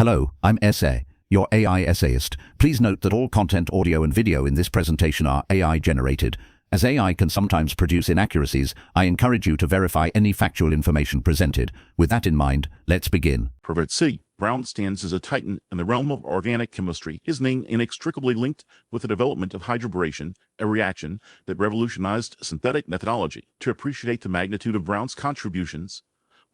Hello, I'm SA, your AI essayist. Please note that all content, audio and video in this presentation are AI generated. As AI can sometimes produce inaccuracies, I encourage you to verify any factual information presented. With that in mind, let's begin. Herbert C. Brown stands as a titan in the realm of organic chemistry, his name inextricably linked with the development of hydroboration, a reaction that revolutionized synthetic methodology. To appreciate the magnitude of Brown's contributions,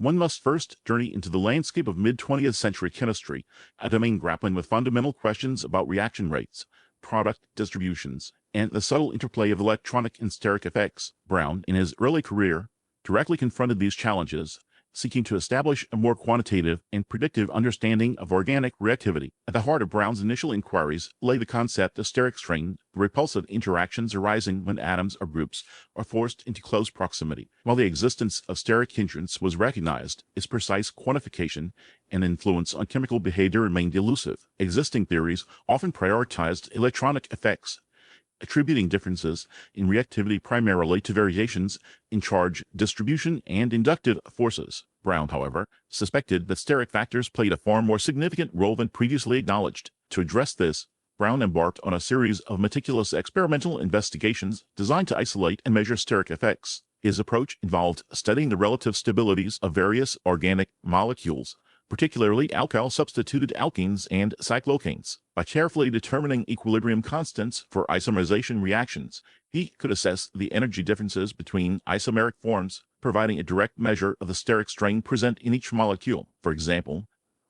one must first journey into the landscape of mid-20th century chemistry, a domain grappling with fundamental questions about reaction rates, product distributions, and the subtle interplay of electronic and steric effects. Brown, in his early career, directly confronted these challenges, seeking to establish a more quantitative and predictive understanding of organic reactivity. At the heart of Brown's initial inquiries lay the concept of steric strain, the repulsive interactions arising when atoms or groups are forced into close proximity. While the existence of steric hindrance was recognized, its precise quantification and influence on chemical behavior remained elusive. Existing theories often prioritized electronic effects, attributing differences in reactivity primarily to variations in charge distribution and inductive forces. Brown, however, suspected that steric factors played a far more significant role than previously acknowledged. To address this, Brown embarked on a series of meticulous experimental investigations designed to isolate and measure steric effects. His approach involved studying the relative stabilities of various organic molecules, particularly alkyl-substituted alkenes and cyclocanes. By carefully determining equilibrium constants for isomerization reactions, he could assess the energy differences between isomeric forms, providing a direct measure of the steric strain present in each molecule. For example,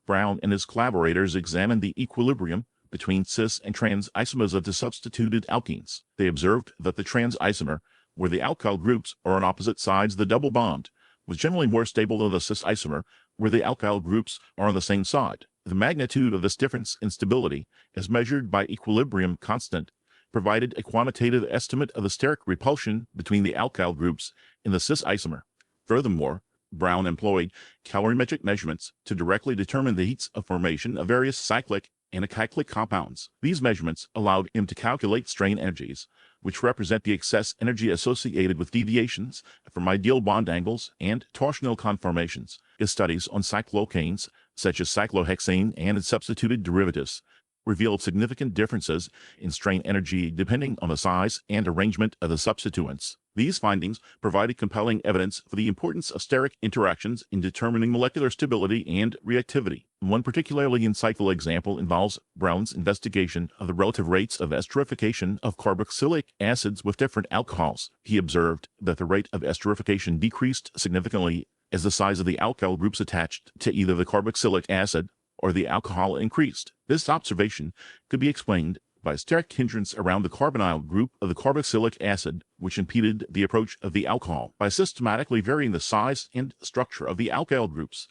Brown and his collaborators examined the equilibrium between cis and trans isomers of the substituted alkenes. They observed that the trans isomer, where the alkyl groups are on opposite sides of the double bond, was generally more stable than the cis isomer, where the alkyl groups are on the same side. The magnitude of this difference in stability, as measured by equilibrium constant, provided a quantitative estimate of the steric repulsion between the alkyl groups in the cis isomer. Furthermore, Brown employed calorimetric measurements to directly determine the heats of formation of various cyclic and acyclic compounds. These measurements allowed him to calculate strain energies, which represent the excess energy associated with deviations from ideal bond angles and torsional conformations. His studies on cyclocanes, such as cyclohexane and its substituted derivatives, revealed significant differences in strain energy depending on the size and arrangement of the substituents. These findings provided compelling evidence for the importance of steric interactions in determining molecular stability and reactivity. One particularly insightful example involves Brown's investigation of the relative rates of esterification of carboxylic acids with different alcohols. He observed that the rate of esterification decreased significantly as the size of the alkyl groups attached to either the carboxylic acid or the alcohol increased. This observation could be explained by a steric hindrance around the carbonyl group of the carboxylic acid, which impeded the approach of the alcohol. By systematically varying the size and structure of the alkyl groups,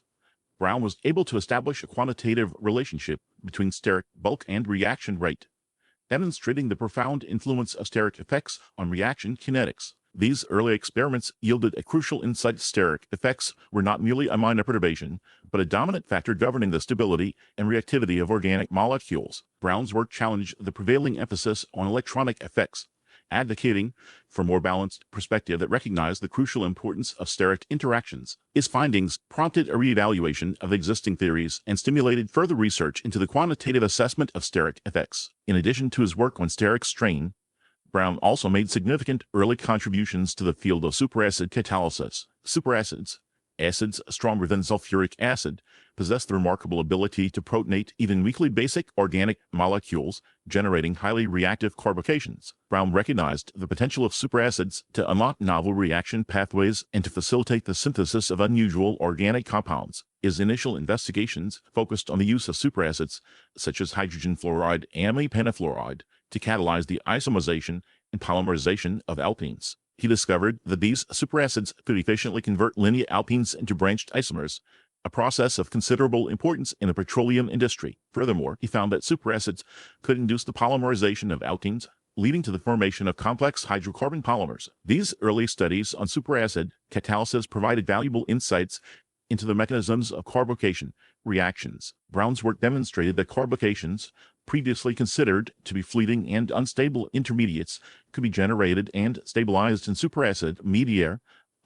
Brown was able to establish a quantitative relationship between steric bulk and reaction rate, demonstrating the profound influence of steric effects on reaction kinetics. These early experiments yielded a crucial insight. Steric effects were not merely a minor perturbation, but a dominant factor governing the stability and reactivity of organic molecules. Brown's work challenged the prevailing emphasis on electronic effects, advocating for a more balanced perspective that recognized the crucial importance of steric interactions. His findings prompted a reevaluation of existing theories and stimulated further research into the quantitative assessment of steric effects. In addition to his work on steric strain, Brown also made significant early contributions to the field of superacid catalysis. Superacids, acids stronger than sulfuric acid, possess the remarkable ability to protonate even weakly basic organic molecules, generating highly reactive carbocations. Brown recognized the potential of superacids to unlock novel reaction pathways and to facilitate the synthesis of unusual organic compounds. His initial investigations focused on the use of superacids, such as hydrogen fluoride and pentafluoride, to catalyze the isomerization and polymerization of alkenes. He discovered that these superacids could efficiently convert linear alkenes into branched isomers, a process of considerable importance in the petroleum industry. Furthermore, he found that superacids could induce the polymerization of alkenes, leading to the formation of complex hydrocarbon polymers. These early studies on superacid catalysis provided valuable insights into the mechanisms of carbocation reactions. Brown's work demonstrated that carbocations, previously considered to be fleeting and unstable intermediates, could be generated and stabilized in superacid media,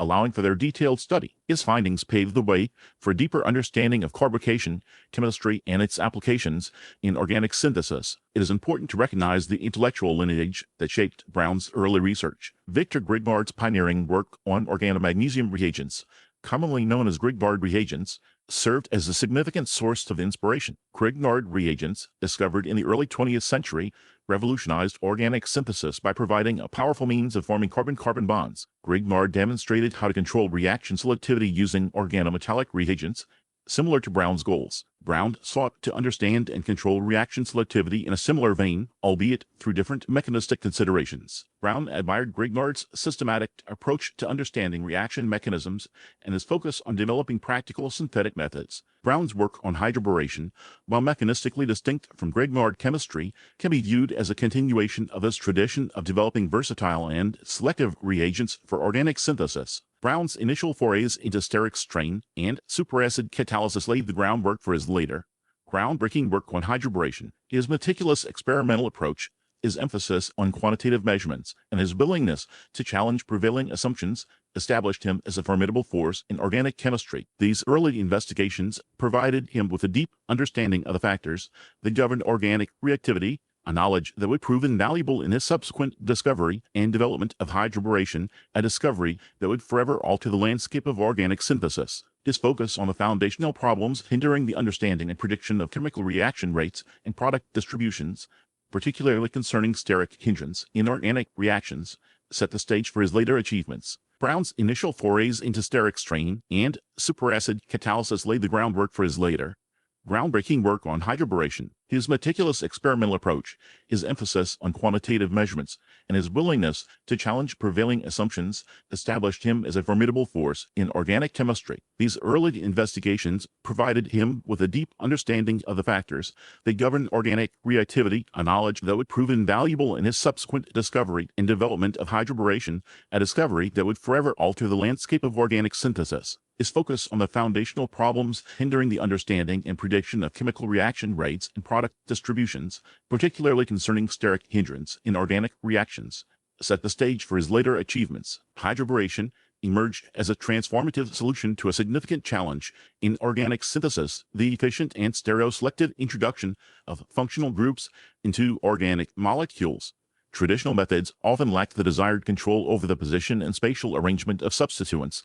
allowing for their detailed study. His findings paved the way for a deeper understanding of carbocation, chemistry, and its applications in organic synthesis. It is important to recognize the intellectual lineage that shaped Brown's early research. Viktor Grignard's pioneering work on organomagnesium reagents, commonly known as Grignard reagents, served as a significant source of inspiration. Grignard reagents, discovered in the early 20th century, revolutionized organic synthesis by providing a powerful means of forming carbon-carbon bonds. Grignard demonstrated how to control reaction selectivity using organometallic reagents, similar to Brown's goals. Brown sought to understand and control reaction selectivity in a similar vein, albeit through different mechanistic considerations. Brown admired Grignard's systematic approach to understanding reaction mechanisms and his focus on developing practical synthetic methods. Brown's work on hydroboration, while mechanistically distinct from Grignard chemistry, can be viewed as a continuation of his tradition of developing versatile and selective reagents for organic synthesis. Brown's initial forays into steric strain and superacid catalysis laid the groundwork for his later, groundbreaking work on hydroboration. His meticulous experimental approach, his emphasis on quantitative measurements, and his willingness to challenge prevailing assumptions established him as a formidable force in organic chemistry. These early investigations provided him with a deep understanding of the factors that govern organic reactivity, a knowledge that would prove invaluable in his subsequent discovery and development of hydroboration, a discovery that would forever alter the landscape of organic synthesis. His focus on the foundational problems hindering the understanding and prediction of chemical reaction rates and product distributions, particularly concerning steric hindrance in organic reactions, set the stage for his later achievements. Brown's initial forays into steric strain and superacid catalysis laid the groundwork for his later, groundbreaking work on hydroboration. His meticulous experimental approach, his emphasis on quantitative measurements, and his willingness to challenge prevailing assumptions established him as a formidable force in organic chemistry. These early investigations provided him with a deep understanding of the factors that govern organic reactivity, a knowledge that would prove invaluable in his subsequent discovery and development of hydroboration, a discovery that would forever alter the landscape of organic synthesis. His focus on the foundational problems hindering the understanding and prediction of chemical reaction rates and product distributions, particularly concerning steric hindrance in organic reactions, set the stage for his later achievements. Hydroboration emerged as a transformative solution to a significant challenge in organic synthesis, the efficient and stereoselective introduction of functional groups into organic molecules. Traditional methods often lacked the desired control over the position and spatial arrangement of substituents,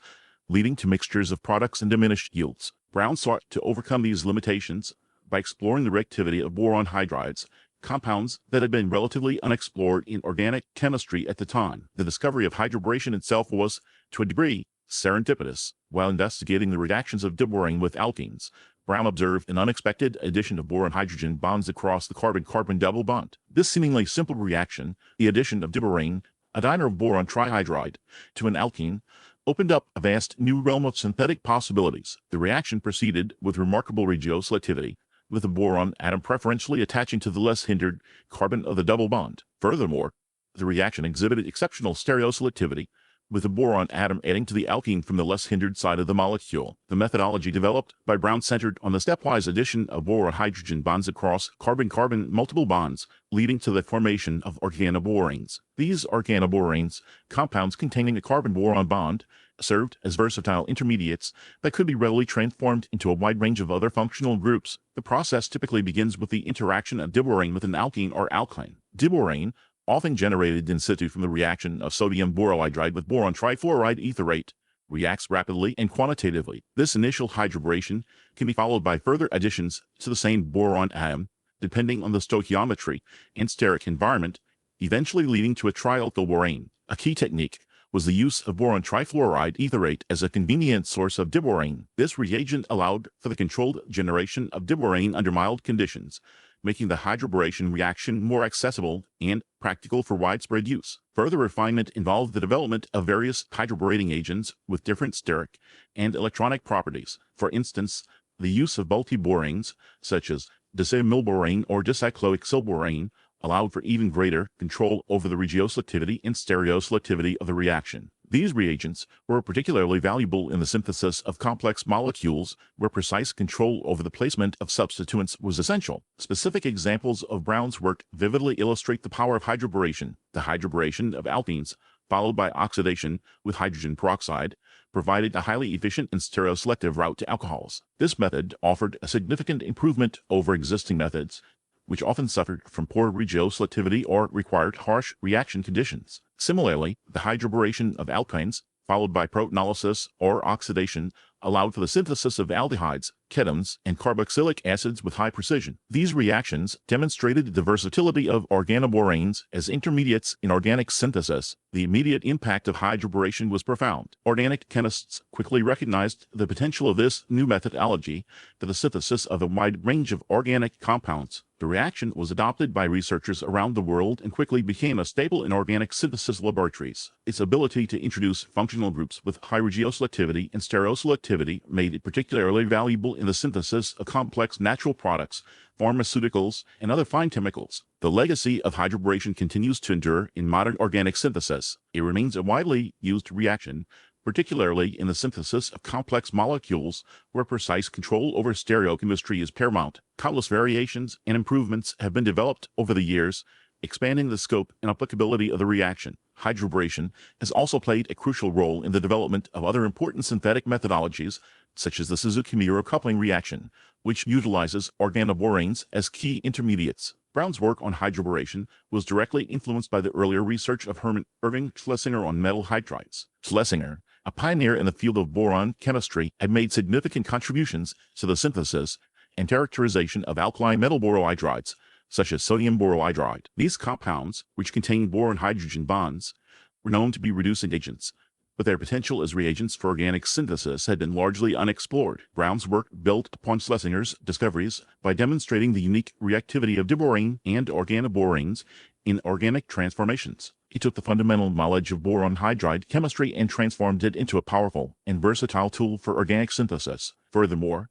leading to mixtures of products and diminished yields. Brown sought to overcome these limitations by exploring the reactivity of boron hydrides, compounds that had been relatively unexplored in organic chemistry at the time. The discovery of hydroboration itself was, to a degree, serendipitous. While investigating the reactions of diborane with alkenes, Brown observed an unexpected addition of boron-hydrogen bonds across the carbon-carbon double bond. This seemingly simple reaction, the addition of diborane, a dimer of boron trihydride, to an alkene, opened up a vast new realm of synthetic possibilities. The reaction proceeded with remarkable regioselectivity, with the boron atom preferentially attaching to the less hindered carbon of the double bond. Furthermore, the reaction exhibited exceptional stereoselectivity, with the boron atom adding to the alkene from the less hindered side of the molecule. The methodology developed by Brown centered on the stepwise addition of boron-hydrogen bonds across carbon-carbon multiple bonds, leading to the formation of organoboranes. These organoboranes, compounds containing a carbon-boron bond, served as versatile intermediates that could be readily transformed into a wide range of other functional groups. The process typically begins with the interaction of diborane with an alkene or alkyne. Diborane, often generated in situ from the reaction of sodium borohydride with boron trifluoride etherate, reacts rapidly and quantitatively. This initial hydroboration can be followed by further additions to the same boron atom, depending on the stoichiometry and steric environment, eventually leading to a trialkylborane. A key technique was the use of boron trifluoride etherate as a convenient source of diborane. This reagent allowed for the controlled generation of diborane under mild conditions, making the hydroboration reaction more accessible and practical for widespread use. Further refinement involved the development of various hydroborating agents with different steric and electronic properties. For instance, the use of multiboranes, such as diacylborane or dicycloic silborane, allowed for even greater control over the regioselectivity and stereoselectivity of the reaction. These reagents were particularly valuable in the synthesis of complex molecules where precise control over the placement of substituents was essential. Specific examples of Brown's work vividly illustrate the power of hydroboration. The hydroboration of alkenes, followed by oxidation with hydrogen peroxide, provided a highly efficient and stereoselective route to alcohols. This method offered a significant improvement over existing methods, which often suffered from poor regioselectivity or required harsh reaction conditions. Similarly, the hydroboration of alkynes, followed by proteinolysis or oxidation, allowed for the synthesis of aldehydes, ketones, and carboxylic acids with high precision. These reactions demonstrated the versatility of organoboranes as intermediates in organic synthesis. The immediate impact of hydroboration was profound. Organic chemists quickly recognized the potential of this new methodology for the synthesis of a wide range of organic compounds. The reaction was adopted by researchers around the world and quickly became a staple in organic synthesis laboratories. Its ability to introduce functional groups with high regioselectivity and stereoselectivity made it particularly valuable in the synthesis of complex natural products, pharmaceuticals, and other fine chemicals. The legacy of hydroboration continues to endure in modern organic synthesis. It remains a widely used reaction, particularly in the synthesis of complex molecules where precise control over stereochemistry is paramount. Countless variations and improvements have been developed over the years, expanding the scope and applicability of the reaction. Hydroboration has also played a crucial role in the development of other important synthetic methodologies, such as the Suzuki-Miro coupling reaction, which utilizes organoboranes as key intermediates. Brown's work on hydroboration was directly influenced by the earlier research of Hermann, Irving, Schlesinger on metal hydrides. Schlesinger, a pioneer in the field of boron chemistry, had made significant contributions to the synthesis and characterization of alkaline metal borohydrides, such as sodium borohydride. These compounds, which contain boron-hydrogen bonds, were known to be reducing agents, but their potential as reagents for organic synthesis had been largely unexplored. Brown's work built upon Schlesinger's discoveries by demonstrating the unique reactivity of diborane and organoboranes in organic transformations. He took the fundamental knowledge of boron hydride chemistry and transformed it into a powerful and versatile tool for organic synthesis. Furthermore,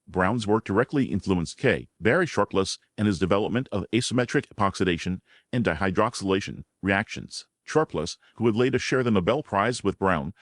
Brown's work directly influenced K. Barry Sharpless and his development of asymmetric epoxidation and dihydroxylation reactions. Sharpless, who would later share the Nobel Prize with Brown,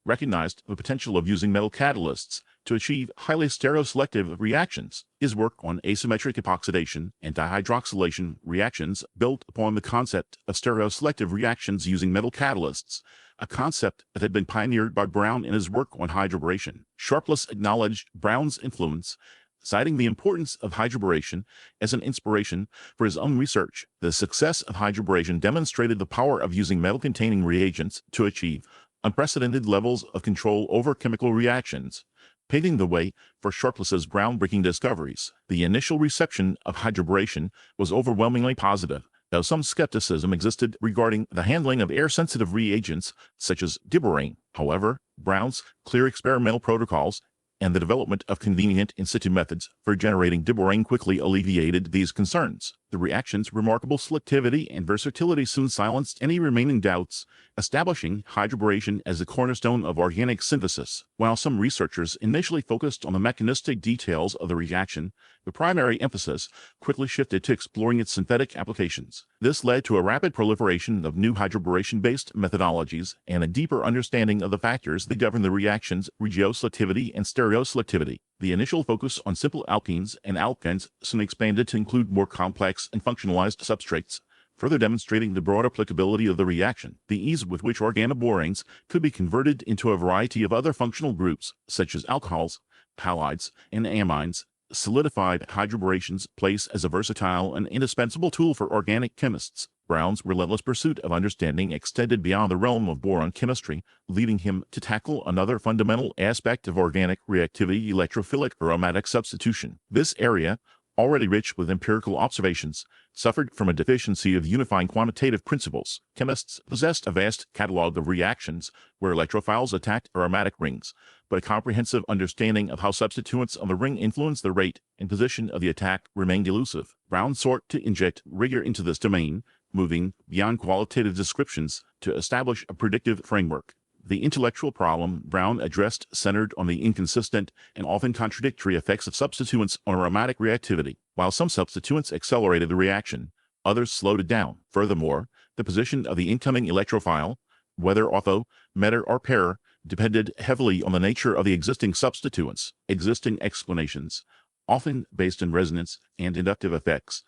recognized the potential of using metal catalysts to achieve highly stereoselective reactions. His work on asymmetric epoxidation and dihydroxylation reactions built upon the concept of stereoselective reactions using metal catalysts, a concept that had been pioneered by Brown in his work on hydroboration. Sharpless acknowledged Brown's influence, citing the importance of hydroboration as an inspiration for his own research. The success of hydroboration demonstrated the power of using metal-containing reagents to achieve unprecedented levels of control over chemical reactions, paving the way for Sharpless's groundbreaking discoveries. The initial reception of hydroboration was overwhelmingly positive, though some skepticism existed regarding the handling of air-sensitive reagents such as diborane. However, Brown's clear experimental protocols and the development of convenient in situ methods for generating diborane quickly alleviated these concerns. The reaction's remarkable selectivity and versatility soon silenced any remaining doubts, establishing hydroboration as the cornerstone of organic synthesis. While some researchers initially focused on the mechanistic details of the reaction, the primary emphasis quickly shifted to exploring its synthetic applications. This led to a rapid proliferation of new hydroboration-based methodologies and a deeper understanding of the factors that govern the reaction's regioselectivity and stereoselectivity. The initial focus on simple alkenes and alkenes soon expanded to include more complex and functionalized substrates, further demonstrating the broad applicability of the reaction. The ease with which organoboranes could be converted into a variety of other functional groups, such as alcohols, halides, and amines, solidified hydroboration's place as a versatile and indispensable tool for organic chemists. Brown's relentless pursuit of understanding extended beyond the realm of boron chemistry, leading him to tackle another fundamental aspect of organic reactivity, electrophilic aromatic substitution. This area, already rich with empirical observations, suffered from a deficiency of unifying quantitative principles. Chemists possessed a vast catalog of reactions where electrophiles attacked aromatic rings, but a comprehensive understanding of how substituents on the ring influence the rate and position of the attack remained elusive. Brown sought to inject rigor into this domain, moving beyond qualitative descriptions to establish a predictive framework. The intellectual problem Brown addressed centered on the inconsistent and often contradictory effects of substituents on aromatic reactivity. While some substituents accelerated the reaction, others slowed it down. Furthermore, the position of the incoming electrophile, whether ortho, meta, or pair, depended heavily on the nature of the existing substituents. Existing explanations, often based in resonance and inductive effects,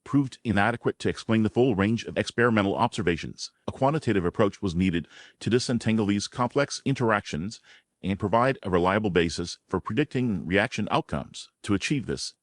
proved inadequate to explain the full range of experimental observations. A quantitative approach was needed to disentangle these complex interactions and provide a reliable basis for predicting reaction outcomes. To achieve this,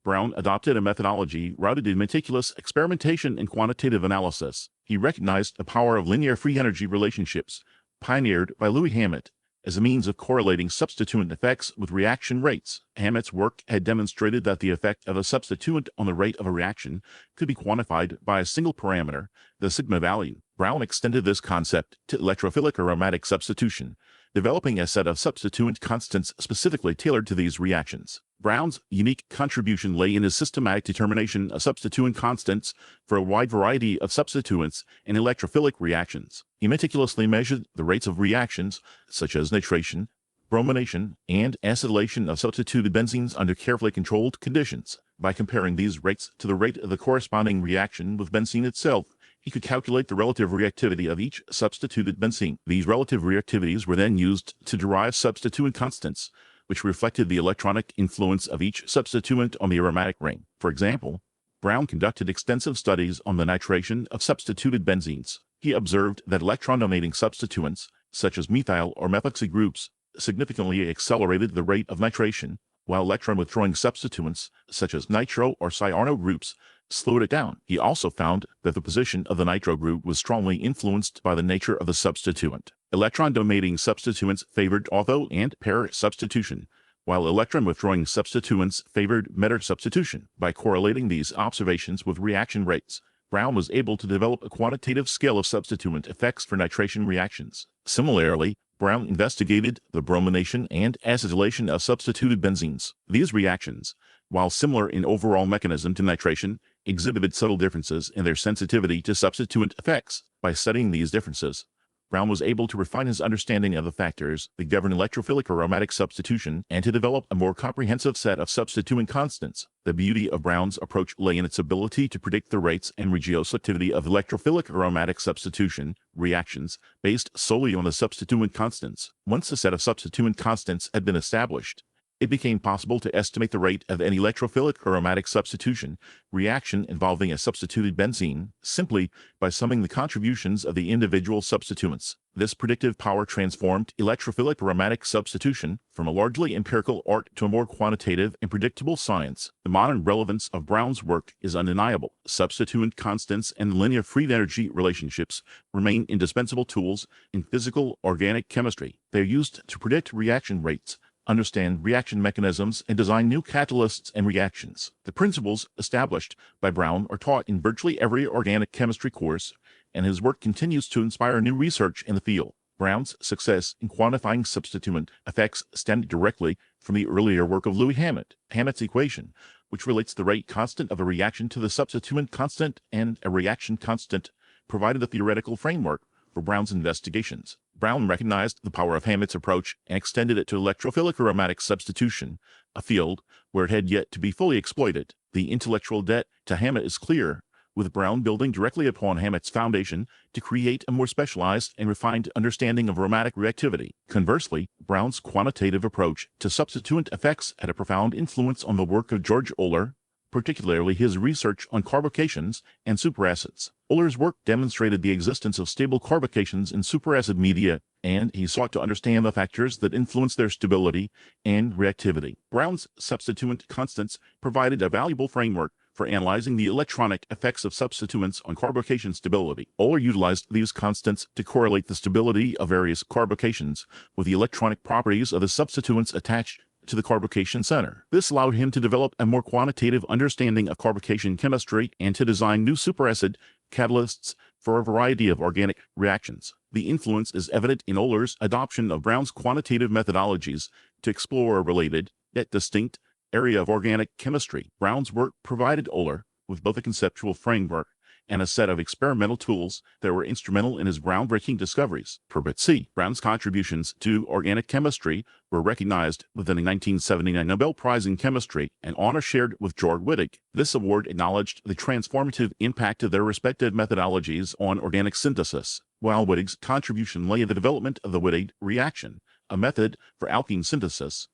Brown adopted a methodology rooted in meticulous experimentation and quantitative analysis. He recognized the power of linear free energy relationships, pioneered by Louis Hammett, as a means of correlating substituent effects with reaction rates. Hammett's work had demonstrated that the effect of a substituent on the rate of a reaction could be quantified by a single parameter, the sigma value. Brown extended this concept to electrophilic aromatic substitution, developing a set of substituent constants specifically tailored to these reactions. Brown's unique contribution lay in his systematic determination of substituent constants for a wide variety of substituents and electrophilic reactions. He meticulously measured the rates of reactions such as nitration, bromination, and acetylation of substituted benzenes under carefully controlled conditions. By comparing these rates to the rate of the corresponding reaction with benzene itself, he could calculate the relative reactivity of each substituted benzene. These relative reactivities were then used to derive substituent constants, which reflected the electronic influence of each substituent on the aromatic ring. For example, Brown conducted extensive studies on the nitration of substituted benzenes. He observed that electron-donating substituents, such as methyl or methoxy groups, significantly accelerated the rate of nitration, while electron-withdrawing substituents, such as nitro or cyano groups, slowed it down. He also found that the position of the nitro group was strongly influenced by the nature of the substituent. Electron-donating substituents favored ortho and pair substitution, while electron-withdrawing substituents favored meta substitution. By correlating these observations with reaction rates, Brown was able to develop a quantitative scale of substituent effects for nitration reactions. Similarly, Brown investigated the bromination and acetylation of substituted benzenes. These reactions, while similar in overall mechanism to nitration, exhibited subtle differences in their sensitivity to substituent effects. By studying these differences, Brown was able to refine his understanding of the factors that govern electrophilic aromatic substitution and to develop a more comprehensive set of substituent constants. The beauty of Brown's approach lay in its ability to predict the rates and regioselectivity of electrophilic aromatic substitution reactions based solely on the substituent constants. Once a set of substituent constants had been established, it became possible to estimate the rate of an electrophilic aromatic substitution reaction involving a substituted benzene simply by summing the contributions of the individual substituents. This predictive power transformed electrophilic aromatic substitution from a largely empirical art to a more quantitative and predictable science. The modern relevance of Brown's work is undeniable. Substituent constants and linear free energy relationships remain indispensable tools in physical organic chemistry. They are used to predict reaction rates, understand reaction mechanisms, and design new catalysts and reactions. The principles established by Brown are taught in virtually every organic chemistry course, and his work continues to inspire new research in the field. Brown's success in quantifying substituent effects stemmed directly from the earlier work of Louis Hammett. Hammett's equation, which relates the rate constant of a reaction to the substituent constant and a reaction constant, provided the theoretical framework for Brown's investigations. Brown recognized the power of Hammett's approach and extended it to electrophilic aromatic substitution, a field where it had yet to be fully exploited. The intellectual debt to Hammett is clear, with Brown building directly upon Hammett's foundation to create a more specialized and refined understanding of aromatic reactivity. Conversely, Brown's quantitative approach to substituent effects had a profound influence on the work of George Olah, particularly his research on carbocations and superacids. Ohlah's work demonstrated the existence of stable carbocations in superacid media, and he sought to understand the factors that influence their stability and reactivity. Brown's substituent constants provided a valuable framework for analyzing the electronic effects of substituents on carbocation stability. Olah utilized these constants to correlate the stability of various carbocations with the electronic properties of the substituents attached to the carbocation center. This allowed him to develop a more quantitative understanding of carbocation chemistry and to design new superacid catalysts for a variety of organic reactions. The influence is evident in Ohlah's adoption of Brown's quantitative methodologies to explore a related, yet distinct, area of organic chemistry. Brown's work provided Olah with both a conceptual framework and a set of experimental tools that were instrumental in his groundbreaking discoveries. Herbert C. Brown's contributions to organic chemistry were recognized with the 1979 Nobel Prize in Chemistry, an honor shared with George Wittig. This award acknowledged the transformative impact of their respective methodologies on organic synthesis, while Wittig's contribution lay in the development of the Wittig reaction, a method for alkene synthesis.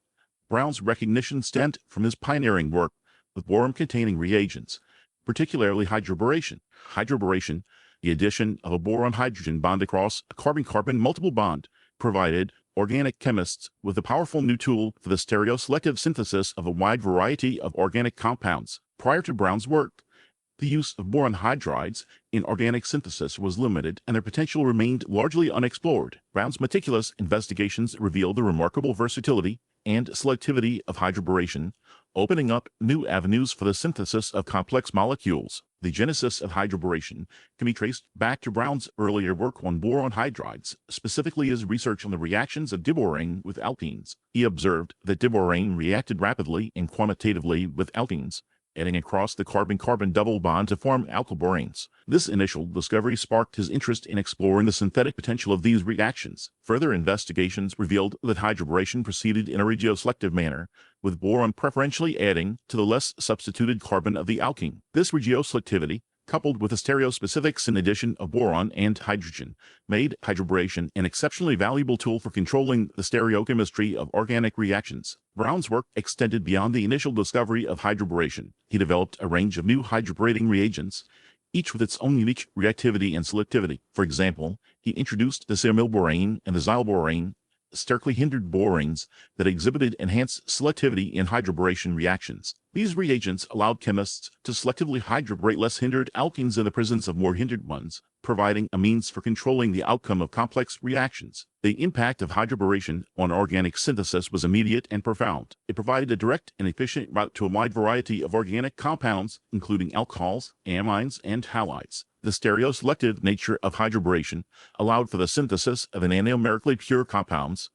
Brown's recognition stemmed from his pioneering work with boron-containing reagents, particularly hydroboration. Hydroboration, the addition of a boron-hydrogen bond across a carbon-carbon multiple bond, provided organic chemists with a powerful new tool for the stereoselective synthesis of a wide variety of organic compounds. Prior to Brown's work, the use of boron hydrides in organic synthesis was limited and their potential remained largely unexplored. Brown's meticulous investigations revealed the remarkable versatility and selectivity of hydroboration, opening up new avenues for the synthesis of complex molecules. The genesis of hydroboration can be traced back to Brown's earlier work on boron hydrides, specifically his research on the reactions of diborane with alkenes. He observed that diborane reacted rapidly and quantitatively with alkenes, adding across the carbon-carbon double bond to form alkyl-boranes. This initial discovery sparked his interest in exploring the synthetic potential of these reactions. Further investigations revealed that hydroboration proceeded in a regioselective manner, with boron preferentially adding to the less substituted carbon of the alkene. This regioselectivity, coupled with the stereospecific synaddition of boron and hydrogen, made hydroboration an exceptionally valuable tool for controlling the stereochemistry of organic reactions. Brown's work extended beyond the initial discovery of hydroboration. He developed a range of new hydroborating reagents, each with its own unique reactivity and selectivity. For example, he introduced the cymilborane and the xylborane, sterically hindered boranes that exhibited enhanced selectivity in hydroboration reactions. These reagents allowed chemists to selectively hydroborate less hindered alkenes in the presence of more hindered ones, providing a means for controlling the outcome of complex reactions. The impact of hydroboration on organic synthesis was immediate and profound. It provided a direct and efficient route to a wide variety of organic compounds, including alcohols, amines, and halides. The stereoselective nature of hydroboration allowed for the synthesis of ananumerically pure compounds,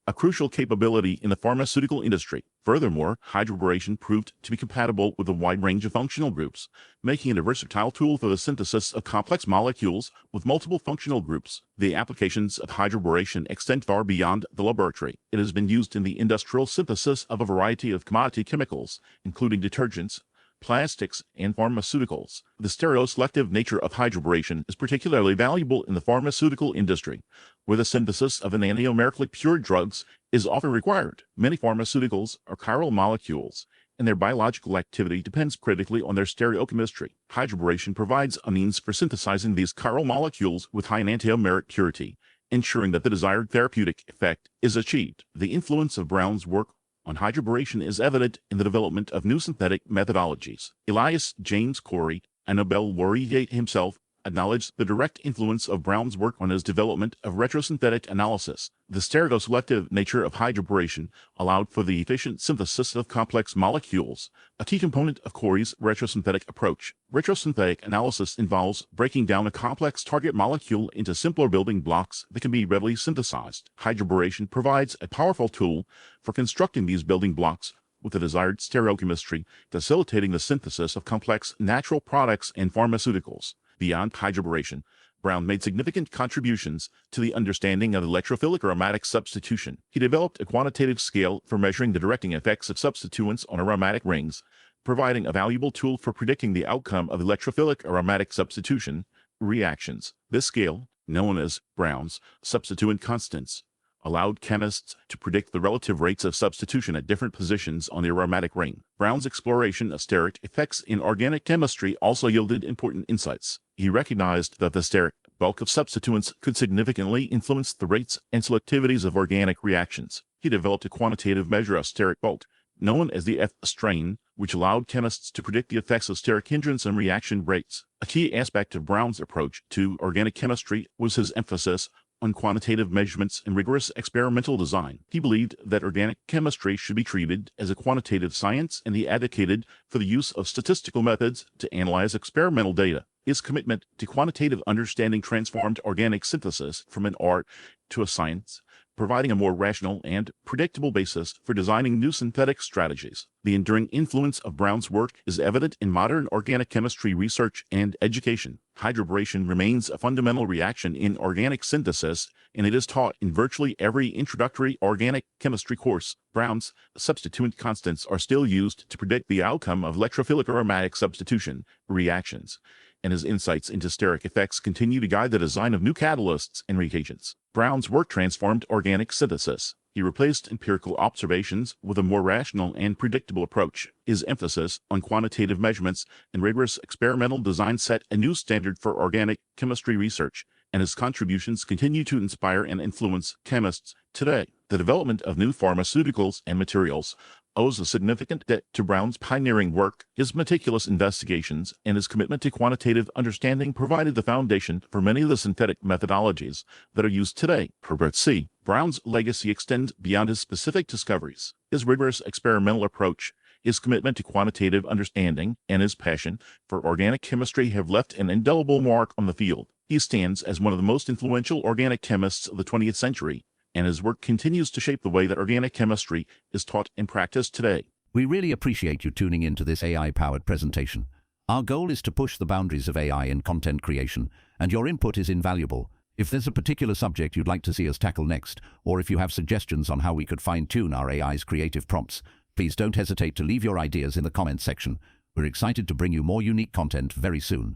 a crucial capability in the pharmaceutical industry. Furthermore, hydroboration proved to be compatible with a wide range of functional groups, making it a versatile tool for the synthesis of complex molecules with multiple functional groups. The applications of hydroboration extend far beyond the laboratory. It has been used in the industrial synthesis of a variety of commodity chemicals, including detergents, plastics, and pharmaceuticals. The stereoselective nature of hydroboration is particularly valuable in the pharmaceutical industry, where the synthesis of ananumerically pure drugs is often required. Many pharmaceuticals are chiral molecules, and their biological activity depends critically on their stereochemistry. Hydroboration provides a means for synthesizing these chiral molecules with high enantiomeric purity, ensuring that the desired therapeutic effect is achieved. The influence of Brown's work on hydroboration is evident in the development of new synthetic methodologies. Elias James Corey, a Nobel laureate himself, acknowledged the direct influence of Brown's work on his development of retrosynthetic analysis. The stereoselective nature of hydroboration allowed for the efficient synthesis of complex molecules, a key component of Corey's retrosynthetic approach. Retrosynthetic analysis involves breaking down a complex target molecule into simpler building blocks that can be readily synthesized. Hydroboration provides a powerful tool for constructing these building blocks with the desired stereochemistry, facilitating the synthesis of complex natural products and pharmaceuticals. Beyond hydroboration, Brown made significant contributions to the understanding of electrophilic aromatic substitution. He developed a quantitative scale for measuring the directing effects of substituents on aromatic rings, providing a valuable tool for predicting the outcome of electrophilic aromatic substitution reactions. This scale, known as Brown's substituent constants, allowed chemists to predict the relative rates of substitution at different positions on the aromatic ring. Brown's exploration of steric effects in organic chemistry also yielded important insights. He recognized that the steric bulk of substituents could significantly influence the rates and selectivities of organic reactions. He developed a quantitative measure of steric bulk, known as the F-strain, which allowed chemists to predict the effects of steric hindrance and reaction rates. A key aspect of Brown's approach to organic chemistry was his emphasis on quantitative measurements and rigorous experimental design. He believed that organic chemistry should be treated as a quantitative science, and he advocated for the use of statistical methods to analyze experimental data. His commitment to quantitative understanding transformed organic synthesis from an art to a science, providing a more rational and predictable basis for designing new synthetic strategies. The enduring influence of Brown's work is evident in modern organic chemistry research and education. Hydroboration remains a fundamental reaction in organic synthesis, and it is taught in virtually every introductory organic chemistry course. Brown's substituent constants are still used to predict the outcome of electrophilic aromatic substitution reactions, and his insights into steric effects continue to guide the design of new catalysts and reagents. Brown's work transformed organic synthesis. He replaced empirical observations with a more rational and predictable approach. His emphasis on quantitative measurements and rigorous experimental design set a new standard for organic chemistry research, and his contributions continue to inspire and influence chemists today. The development of new pharmaceuticals and materials owes a significant debt to Brown's pioneering work. His meticulous investigations and his commitment to quantitative understanding provided the foundation for many of the synthetic methodologies that are used today. Herbert C. Brown's legacy extends beyond his specific discoveries. His rigorous experimental approach, his commitment to quantitative understanding, and his passion for organic chemistry have left an indelible mark on the field. He stands as one of the most influential organic chemists of the 20th century, and his work continues to shape the way that organic chemistry is taught and practiced today. We really appreciate you tuning into this AI-powered presentation. Our goal is to push the boundaries of AI in content creation, and your input is invaluable. If there's a particular subject you'd like to see us tackle next, or if you have suggestions on how we could fine-tune our AI's creative prompts, please don't hesitate to leave your ideas in the comments section. We're excited to bring you more unique content very soon.